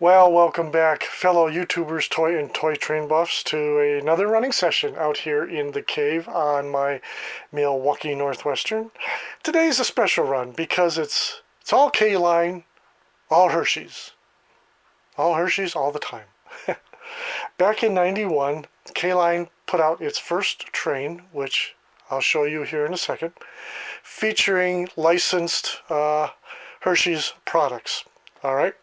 Well, welcome back, fellow YouTubers, toy and toy train buffs, to another running session out here in the cave on my Milwaukee Northwestern. Today's a special run because it's all K-line, all Hershey's. All Hershey's all the time. Back in 91, K-line put out its first train, which I'll show you here in a second, featuring licensed Hershey's products. All right.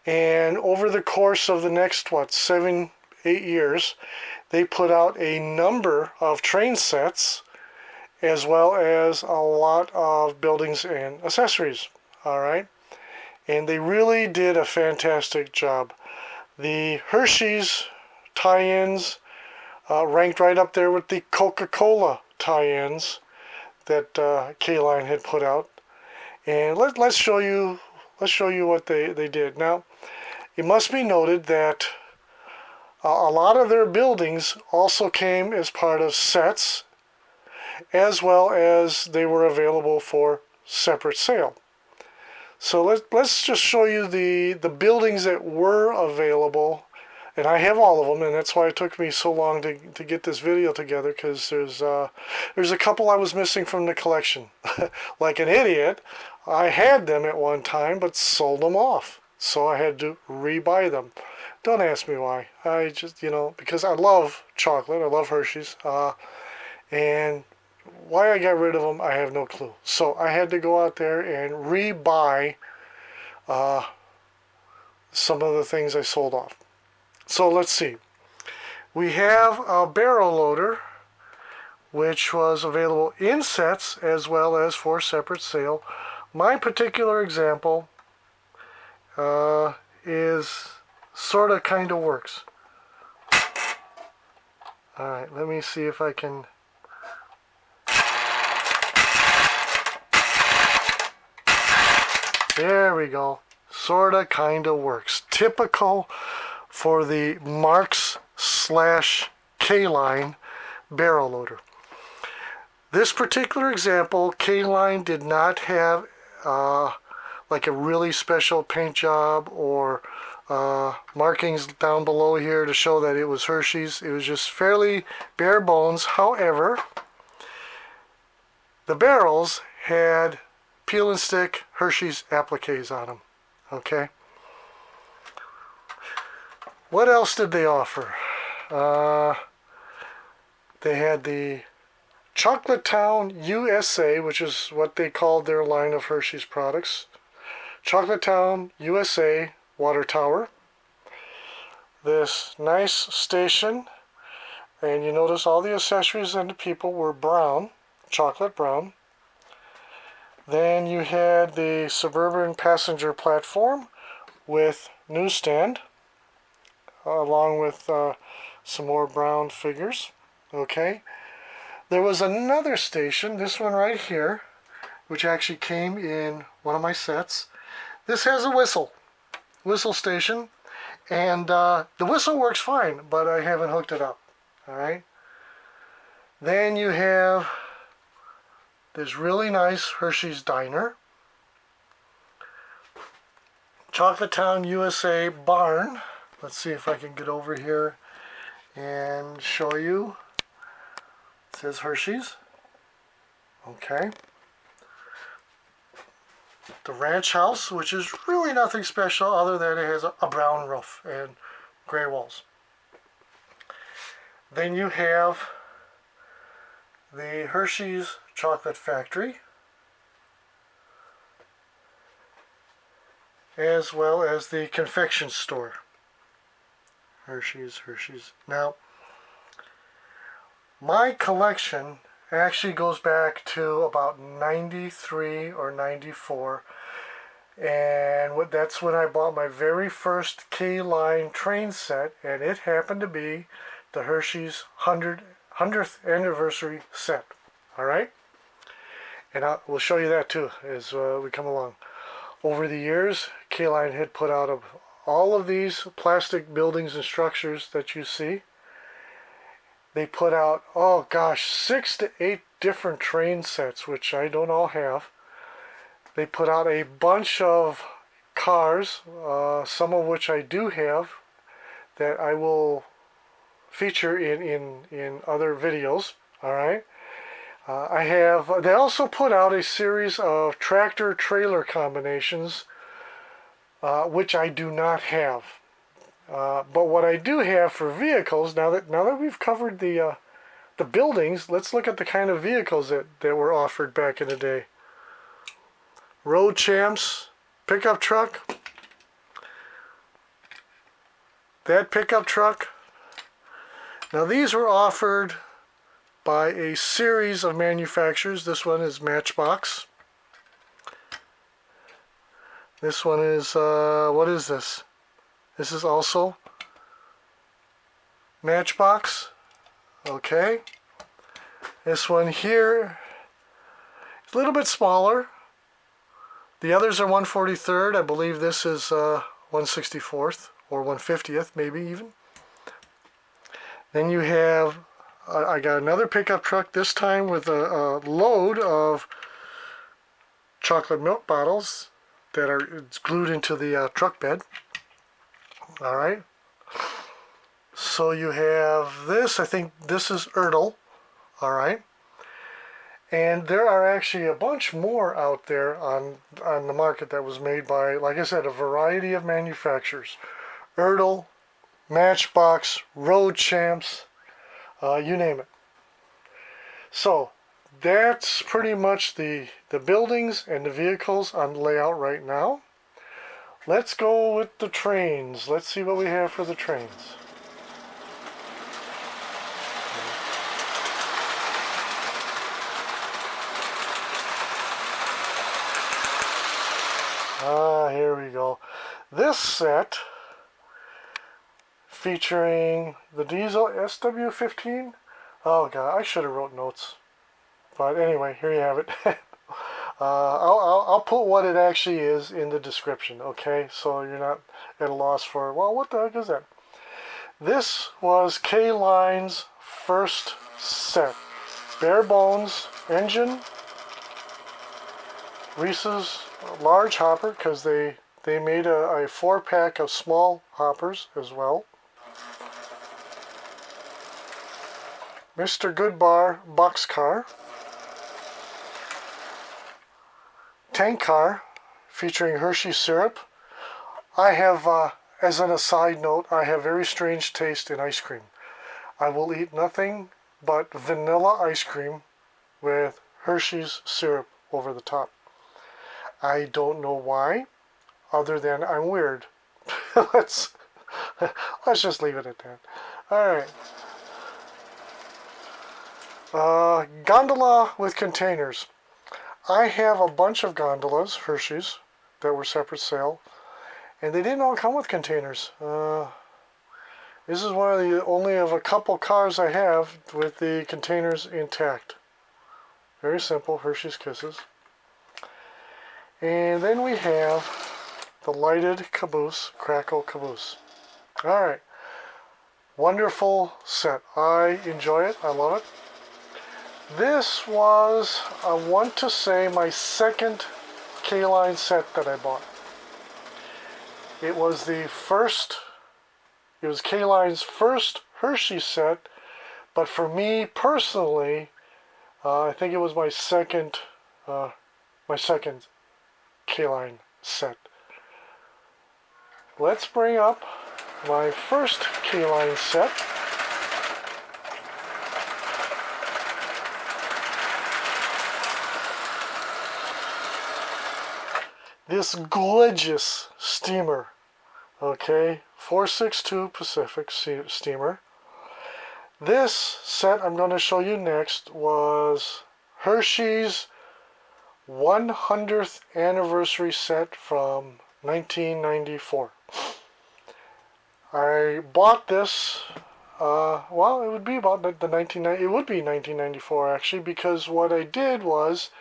And over the course of the next, 7, 8 years, they put out a number of train sets as well as a lot of buildings and accessories. All right. And they really did a fantastic job. The Hershey's tie-ins ranked right up there with the Coca-Cola tie-ins that K-Line had put out. And let's show you what they did. Now, it must be noted that a lot of their buildings also came as part of sets, as well as they were available for separate sale. So let's just show you the buildings that were available, and I have all of them, and that's why it took me so long to get this video together, because there's a couple I was missing from the collection. Like an idiot, I had them at one time, but sold them off. So I had to rebuy them. Don't ask me why. I just, because I love chocolate. I love Hershey's. And why I got rid of them, I have no clue. So I had to go out there and rebuy some of the things I sold off. So let's see. We have a barrel loader, which was available in sets as well as for separate sale. My particular example is sort of kind of works. Alright, let me see if I can... There we go. Sort of kind of works. Typical for the Marks / K-Line barrel loader. This particular example, K-Line did not have like a really special paint job or markings down below here to show that it was Hershey's. It was just fairly bare bones. However, the barrels had peel and stick Hershey's appliques on them. Okay. What else did they offer? They had the Chocolate Town USA, which is what they called their line of Hershey's products. Chocolate Town USA water tower. This nice station, and you notice all the accessories and the people were brown, chocolate brown. Then you had the suburban passenger platform with newsstand, along with some more brown figures. Okay. There was another station, this one right here, which actually came in one of my sets. This has a whistle station, and the whistle works fine, but I haven't hooked it up. All right. Then you have this really nice Hershey's diner, Chocolate Town USA barn. Let's see if I can get over here and show you. It says Hershey's. Okay. The ranch house, which is really nothing special other than it has a brown roof and gray walls. Then you have the Hershey's Chocolate Factory, as well as the confection store. Hershey's. Now, my collection actually goes back to about 93 or 94, and that's when I bought my very first K-Line train set, and it happened to be the Hershey's 100th anniversary set. All right? And we'll show you that too as we come along. Over the years, K-Line had put out all of these plastic buildings and structures that you see. They put out, 6 to 8 different train sets, which I don't all have. They put out a bunch of cars, some of which I do have, that I will feature in other videos. All right. I have. They also put out a series of tractor-trailer combinations, which I do not have. But what I do have for vehicles, now that we've covered the buildings, let's look at the kind of vehicles that were offered back in the day. Road Champs pickup truck. That pickup truck. Now these were offered by a series of manufacturers. This one is Matchbox. This one is, what is this? This is also Matchbox. Okay. This one here is a little bit smaller. The others are 143rd. I believe this is 164th or 150th, maybe even. Then you have, I got another pickup truck, this time with a load of chocolate milk bottles that are glued into the truck bed. All right. So you have this, I think this is Ertl. All right. And there are actually a bunch more out there on the market that was made by, like I said, a variety of manufacturers. Ertl, Matchbox, Road Champs, you name it. So that's pretty much the buildings and the vehicles on layout right now. Let's go with the trains. Let's see what we have for the trains. Here we go. This set featuring the diesel SW15. Oh god, I should have wrote notes. But anyway, here you have it. I'll put what it actually is in the description, okay? So you're not at a loss for, well, what the heck is that? This was K-Line's first set. Bare bones engine. Reese's large hopper, because they made a 4-pack of small hoppers as well. Mr. Goodbar boxcar. Tank car featuring Hershey syrup. I have, as an aside note, I have very strange taste in ice cream. I will eat nothing but vanilla ice cream with Hershey's syrup over the top. I don't know why, other than I'm weird. let's just leave it at that. All right. Gondola with containers. I have a bunch of gondolas, Hershey's, that were separate sale, and they didn't all come with containers. This is one of the only of a couple cars I have with the containers intact. Very simple, Hershey's Kisses. And then we have the lighted caboose, Crackle Caboose. All right. Wonderful set. I enjoy it. I love it. This was, I want to say, my second K-Line set that I bought. It was K-Line's first Hershey set, but for me personally, I think it was my second K-Line set. Let's bring up my first K-Line set. This gorgeous steamer, okay, 462 Pacific steamer. This set I'm going to show you next was Hershey's 100th anniversary set from 1994. I bought this, well, it would be about it would be 1994 actually, because what I did was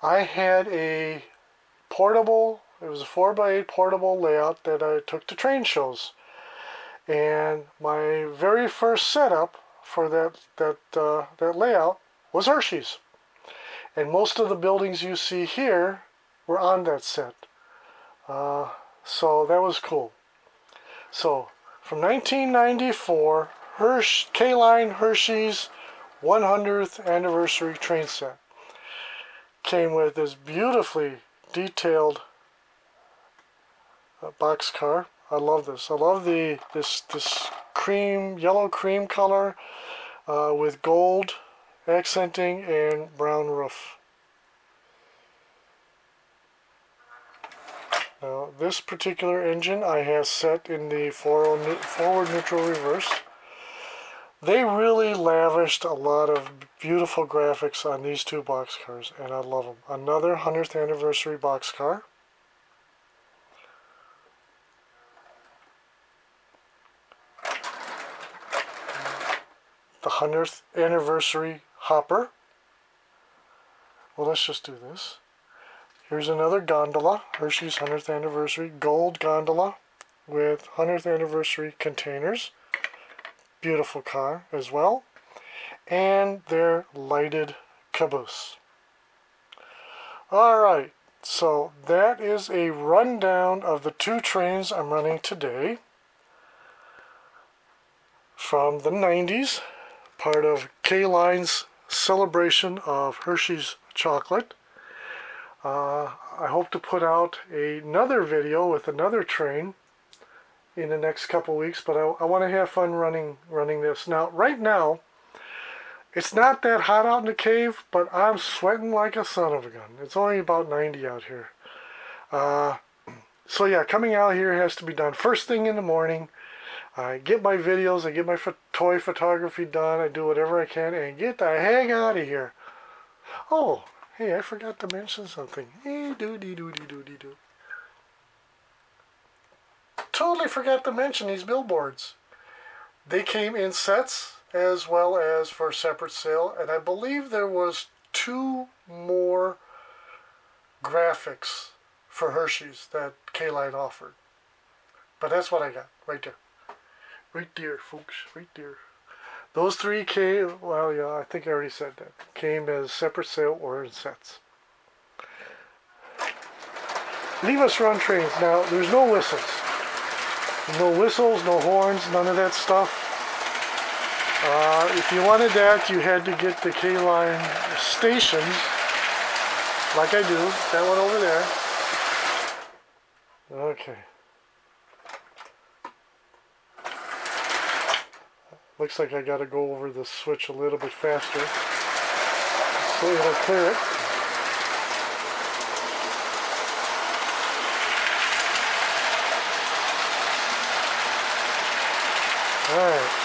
I had a portable, it was a 4x8 portable layout that I took to train shows. And my very first setup for that layout was Hershey's. And most of the buildings you see here were on that set. So that was cool. So from 1994, K-Line Hershey's 100th anniversary train set came with this beautifully detailed boxcar. I love this. I love this yellow cream color with gold accenting and brown roof. Now, this particular engine I have set in the forward neutral reverse. They really lavished a lot of beautiful graphics on these two boxcars, and I love them. Another 100th anniversary boxcar. The 100th anniversary hopper. Well, let's just do this. Here's another gondola, Hershey's 100th anniversary gold gondola with 100th anniversary containers. Beautiful car as well. And their lighted caboose. Alright, so that is a rundown of the two trains I'm running today from the 90s, part of K-Line's celebration of Hershey's chocolate. I hope to put out another video with another train in the next couple weeks, but I want to have fun running this. Now, right now, it's not that hot out in the cave, but I'm sweating like a son of a gun. It's only about 90 out here. So yeah, coming out here has to be done first thing in the morning. I get my videos, I get my toy photography done, I do whatever I can, and get the heck out of here. Oh, hey, I forgot to mention something. Hey, doody-doody-doody-doo. Totally forgot to mention these billboards. They came in sets as well as for separate sale, and I believe there was 2 more graphics for Hershey's that K-Line offered. But that's what I got, right there. Right there, folks, right there. Those 3 came, well, yeah, I think I already said that. Came as separate sale or in sets. Leave us run trains. Now, there's no whistles. No whistles, no horns, none of that stuff. If you wanted that, you had to get the K-Line stations, like I do. That one over there. Okay. Looks like I got to go over the switch a little bit faster so it'll clear it. All right.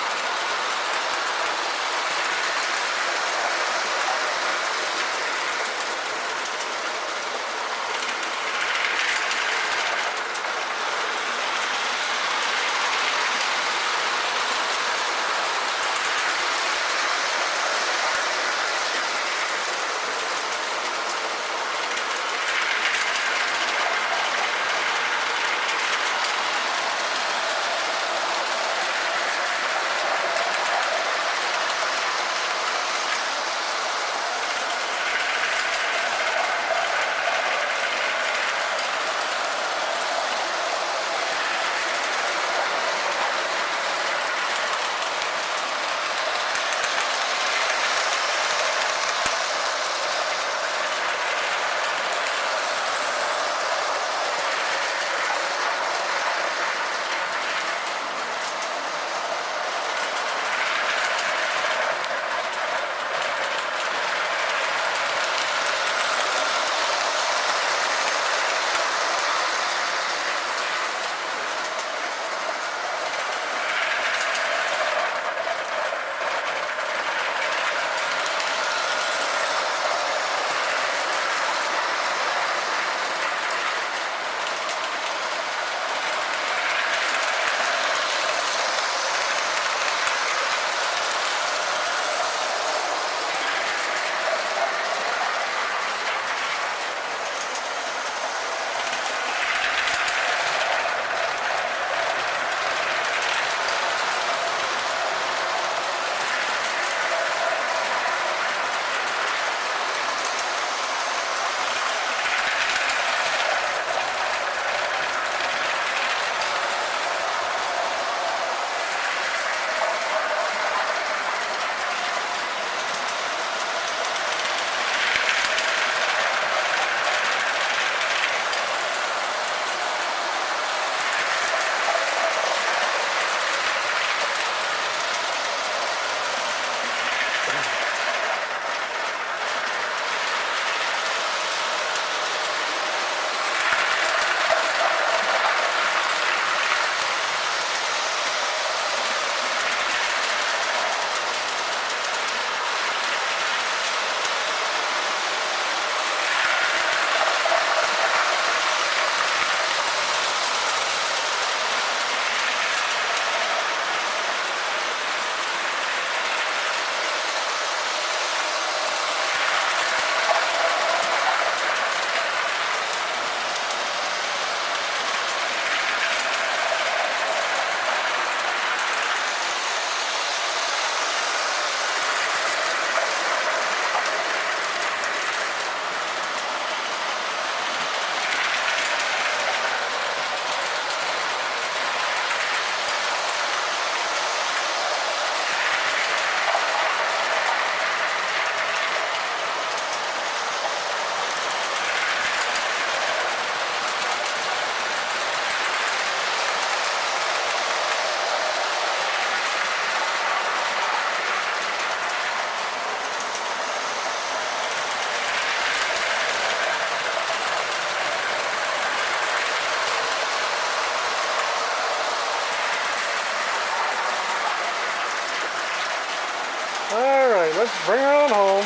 let's bring her on home.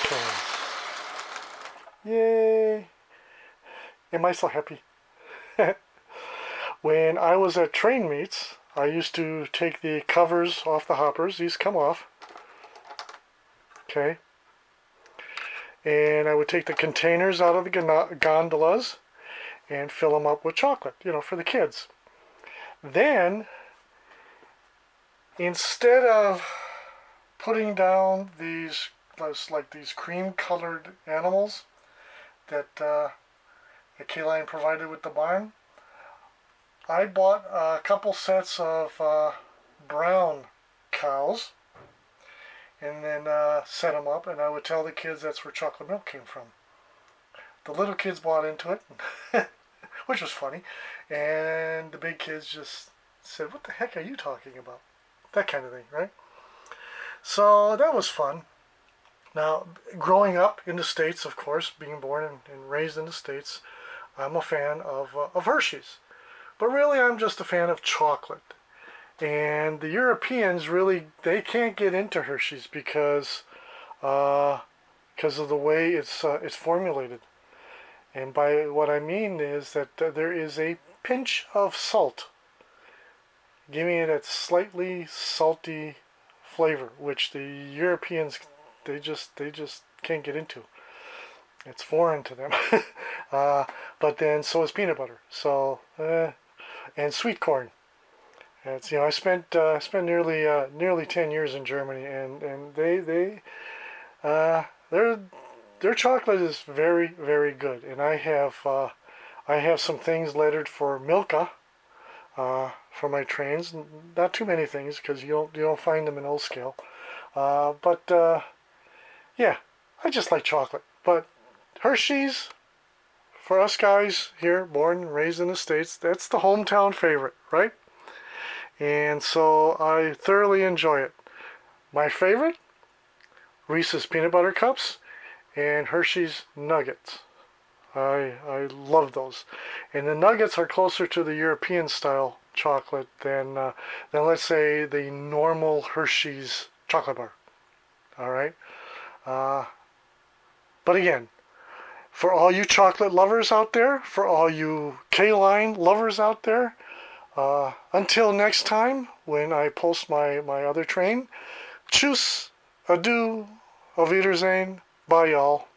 Okay. Yay. Am I so happy? When I was at train meets, I used to take the covers off the hoppers. These come off. Okay. And I would take the containers out of the gondolas and fill them up with chocolate, for the kids. Then, instead of putting down these cream-colored animals that Kayline provided with the barn, I bought a couple sets of brown cows and then set them up, and I would tell the kids that's where chocolate milk came from. The little kids bought into it, which was funny, and the big kids just said, "What the heck are you talking about?" That kind of thing, right? So that was fun. Now, growing up in the States, of course, being born and raised in the States, I'm a fan of Hershey's. But really, I'm just a fan of chocolate. And the Europeans really, they can't get into Hershey's because of the way it's formulated. And by what I mean is that there is a pinch of salt, giving it a slightly salty flavor, which the Europeans they just can't get into. It's foreign to them. But then so is peanut butter. So and sweet corn. It's, I spent nearly 10 years in Germany, and their chocolate is very, very good. And I have some things lettered for Milka for my trains. Not too many things because you don't find them in Old Scale. But yeah, I just like chocolate. But Hershey's, for us guys here, born and raised in the States, that's the hometown favorite, right? And so I thoroughly enjoy it. My favorite? Reese's Peanut Butter Cups and Hershey's Nuggets. I love those. And the Nuggets are closer to the European style chocolate than let's say the normal Hershey's chocolate bar. All right? But again, for all you chocolate lovers out there, for all you K-line lovers out there, until next time when I post my other train, tschüss, adieu, auf Wiedersehen, bye y'all.